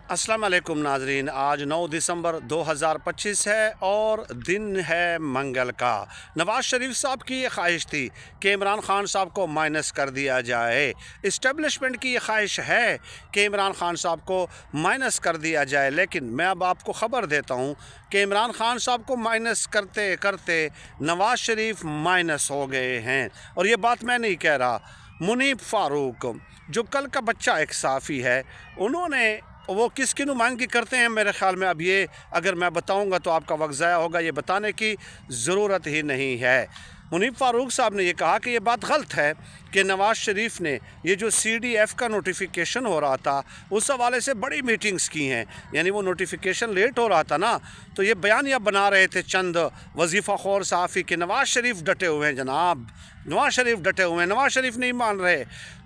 अस्सलाम वालेकुम नाजरीन। आज 9 दिसंबर 2025 है और दिन है मंगल का। नवाज़ शरीफ साहब की ये ख्वाहिश थी कि इमरान खान साहब को माइनस कर दिया जाए। इस्टेब्लिशमेंट की ये ख्वाहिश है कि इमरान खान साहब को माइनस कर दिया जाए, लेकिन मैं अब आपको ख़बर देता हूँ कि इमरान खान साहब को माइनस करते करते नवाज़ शरीफ माइनस हो गए हैं। और ये बात मैं नहीं कह रहा, मुनीब फ़ारूक जो कल का बच्चा एक साफ़ी है, उन्होंने वो किसकी नुमाइंदगी करते हैं मेरे ख़्याल में अब ये अगर मैं बताऊंगा तो आपका वक्त ज़ाया होगा, ये बताने की ज़रूरत ही नहीं है। मुनीब फ़ारूक साहब ने ये कहा कि ये बात गलत है कि नवाज़ शरीफ ने ये जो CDF का नोटिफिकेशन हो रहा था उस हवाले से बड़ी मीटिंग्स की हैं, यानी वो नोटिफिकेशन लेट हो रहा था ना, तो ये बयानियाँ बना रहे थे चंद वजीफ़ा खौर सहाफ़ी कि नवाज़ शरीफ डटे हुए हैं, जनाब नवाज़ शरीफ डटे हुए हैं, नवाज़ शरीफ नहीं मान रहे।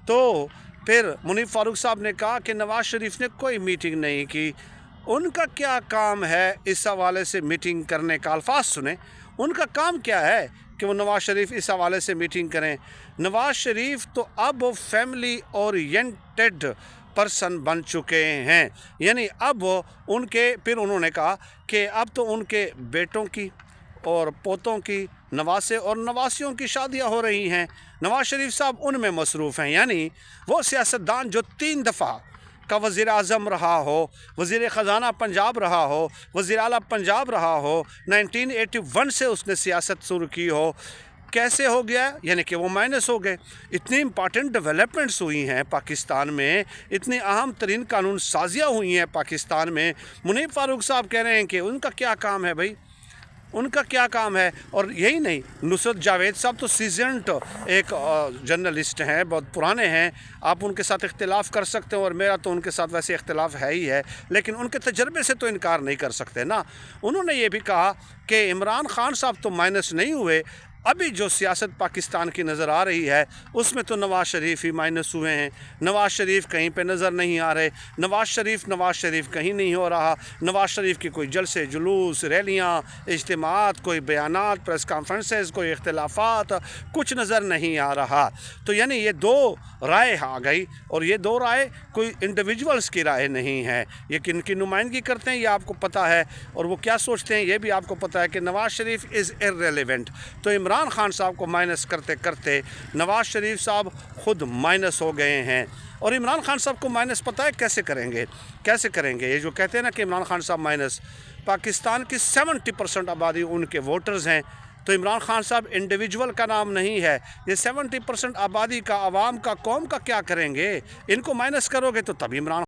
तो फिर मुनीब फ़ारूक साहब ने कहा कि नवाज़ शरीफ ने कोई मीटिंग नहीं की, उनका क्या काम है इस हवाले से मीटिंग करने का। अल्फाज सुने, उनका काम क्या है कि वो नवाज़ शरीफ इस हवाले से मीटिंग करें। नवाज़ शरीफ तो अब फैमिली ओरिएंटेड पर्सन बन चुके हैं, यानी अब उनके फिर उन्होंने कहा कि अब तो उनके बेटों की और पोतों की, नवासे और नवासियों की शादियां हो रही हैं। नवाज़ शरीफ साहब उनमें मसरूफ़ हैं, यानी वो सियासतदान जो 3 दफ़ा का वज़ीर आज़म रहा हो, वज़ीर ख़जाना पंजाब रहा हो, वज़ीर आला पंजाब रहा हो, 1981 से उसने सियासत शुरू की हो, कैसे हो गया, यानी कि वो माइनस हो गए। इतनी इम्पॉर्टेंट डेवलपमेंट्स हुई हैं पाकिस्तान में, इतनी अहम तरीन कानून साजियाँ हुई हैं पाकिस्तान में। मुनीब फ़ारूक साहब कह रहे हैं कि उनका क्या काम है भाई, उनका क्या काम है। और यही नहीं, नुसरत जावेद साहब तो सीजनड एक जर्नलिस्ट हैं, बहुत पुराने हैं, आप उनके साथ इख्तिलाफ़ कर सकते हैं और मेरा तो उनके साथ वैसे इख्तिलाफ़ है ही है, लेकिन उनके तजर्बे से तो इनकार नहीं कर सकते ना। उन्होंने ये भी कहा कि इमरान खान साहब तो माइनस नहीं हुए, अभी जो सियासत पाकिस्तान की नज़र आ रही है उसमें तो नवाज़ शरीफ ही माइनस हुए हैं। नवाज़ शरीफ कहीं पे नज़र नहीं आ रहे, नवाज़ शरीफ कहीं नहीं हो रहा, नवाज़ शरीफ की कोई जलसे जुलूस, रैलियाँ, इज्तिमात, कोई बयानात, प्रेस कॉन्फ्रेंसेस, कोई इख्तिलाफ़ात, कुछ नज़र नहीं आ रहा। तो यानी ये 2 राय आ गई, और ये 2 राय कोई इंडिविजुअल्स की राय नहीं है, ये किन की नुमाइंदगी करते हैं ये आपको पता है, और वो क्या सोचते हैं ये भी आपको पता है कि नवाज़ शरीफ इज़ इर्रेलेवेंट। तो इमरान खान साहब को माइनस करते करते नवाज़ शरीफ साहब ख़ुद माइनस हो गए हैं। और इमरान खान साहब को माइनस पता है कैसे करेंगे, कैसे करेंगे? ये जो कहते हैं ना कि इमरान खान साहब माइनस, पाकिस्तान की 70% आबादी उनके वोटर्स हैं, तो इमरान खान साहब इंडिविजुअल का नाम नहीं है, ये 70% आबादी का, आवाम का, कौम का क्या करेंगे? इनको माइनस करोगे तो तभी इमरान